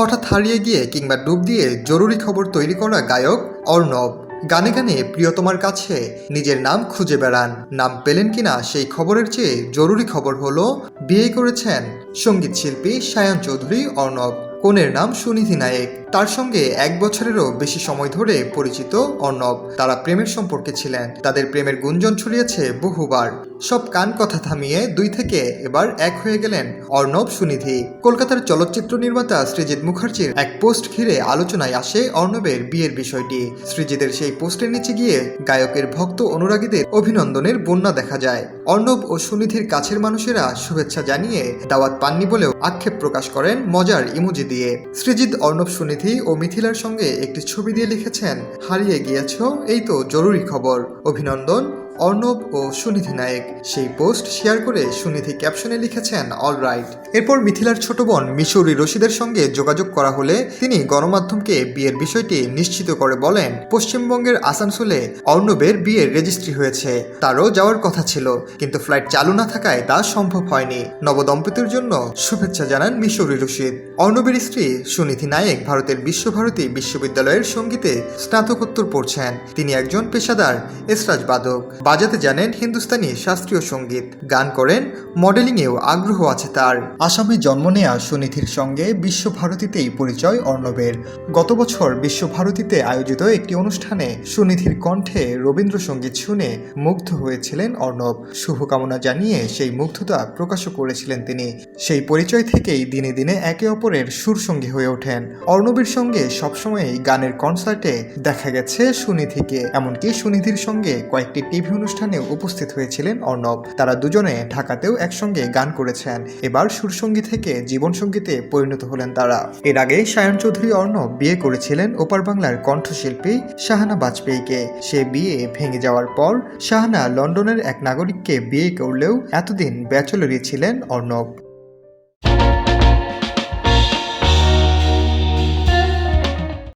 হঠাৎ হারিয়ে গিয়ে কিংবা ডুব দিয়ে জরুরি খবর তৈরি করা গায়ক অর্ণব। গানে গানে প্রিয়তমার কাছে নিজের নাম খুঁজে বেড়ান। নাম পেলেন কিনা সেই খবরের চেয়ে জরুরি খবর হলো বিয়ে করেছেন সঙ্গীত শিল্পী সায়ন চৌধুরী অর্ণব। কনের নাম সুনিধি নায়েক। তার সঙ্গে 1 বছরেরও বেশি সময় ধরে পরিচিত অর্ণব। তারা প্রেমের সম্পর্কে ছিলেন। তাদের প্রেমের গুঞ্জন ছড়িয়েছে বহুবার। সব কান কথা থামিয়ে 2 থেকে এবার 1 হয়ে গেলেন অর্ণব সুনিধি। কলকাতার চলচ্চিত্র নির্মাতা সৃজিত মুখার্জির এক পোস্ট ঘিরে আলোচনায় আসে অর্ণবের বিয়ের বিষয়টি। সৃজিতের সেই পোস্টের নিচে গিয়ে গায়কের ভক্ত অনুরাগীদের অভিনন্দনের বন্যা দেখা যায়। অর্ণব ও সুনিধির কাছের মানুষেরা শুভেচ্ছা জানিয়ে দাওয়াত পাননি বলেও আক্ষেপ প্রকাশ করেন মজার ইমোজি দিয়ে। সৃজিত অর্ণব সুনিধি ও মিথিলার সঙ্গে একটি ছবি দিয়ে লিখেছেন, হারিয়ে গিয়েছ, এই তো জরুরি খবর, অভিনন্দন অর্ণব ও সুনিধি নায়েক। সেই পোস্ট শেয়ার করে সুনিধি ক্যাপশনে লিখেছেন অলরাইট। এরপর মিথিলার ছোট বোন মিশৌরি রশিদের সঙ্গে যোগাযোগ করা হলে তিনি গণমাধ্যমকে বিয়ের বিষয়টি নিশ্চিত করে বলেন, পশ্চিমবঙ্গের আসানসোলে অর্ণবের বিয়ের রেজিস্ট্রি হয়েছে। তারও যাওয়ার কথা ছিল, কিন্তু ফ্লাইট চালু না থাকায় তা সম্ভব হয়নি। নবদম্পতির জন্য শুভেচ্ছা জানান মিশৌরি রশিদ। অর্ণবের স্ত্রী সুনিধি নায়েক ভারতের বিশ্বভারতী বিশ্ববিদ্যালয়ের সঙ্গীতে স্নাতকোত্তর পড়ছেন। তিনি একজন পেশাদার এসরাজ বাদক। বাজাতে জানেন হিন্দুস্তানি শাস্ত্রীয় সঙ্গীত, গান করেন, মডেলিংয়েও আগ্রহ আছে তার। আসামে জন্ম নেয়া সুনিধির সঙ্গে বিশ্বভারতীতেই পরিচয় অর্ণবের। গত বছর বিশ্বভারতীতে আয়োজিত একটি অনুষ্ঠানে সুনিধির কণ্ঠে রবীন্দ্রসঙ্গীত শুনে মুগ্ধ হয়েছিলেন অর্ণব। শুভকামনা জানিয়ে সেই মুগ্ধতা প্রকাশও করেছিলেন তিনি। সেই পরিচয় থেকেই দিনে দিনে একে অপরের সুরসঙ্গী হয়ে ওঠেন। অর্ণবের সঙ্গে সবসময়ই গানের কনসার্টে দেখা গেছে সুনিধিকে। এমনকি সুনিধির সঙ্গে কয়েকটি টিভি অনুষ্ঠানে উপস্থিত হয়েছিলেন অর্ণব। তারা দুজনে ঢাকাতেও একসঙ্গে গান করেছেন। এবার সুরসঙ্গী থেকে জীবনসঙ্গীতে পরিণত হলেন তারা। এর আগে সায়ন চৌধুরী অর্ণব বিয়ে করেছিলেন ওপার বাংলার কণ্ঠশিল্পী শাহানা বাজপেয়ীকে। সে বিয়ে ভেঙে যাওয়ার পর শাহানা লন্ডনের এক নাগরিককে বিয়ে করলেও এতদিন ব্যাচেলরই ছিলেন অর্ণব।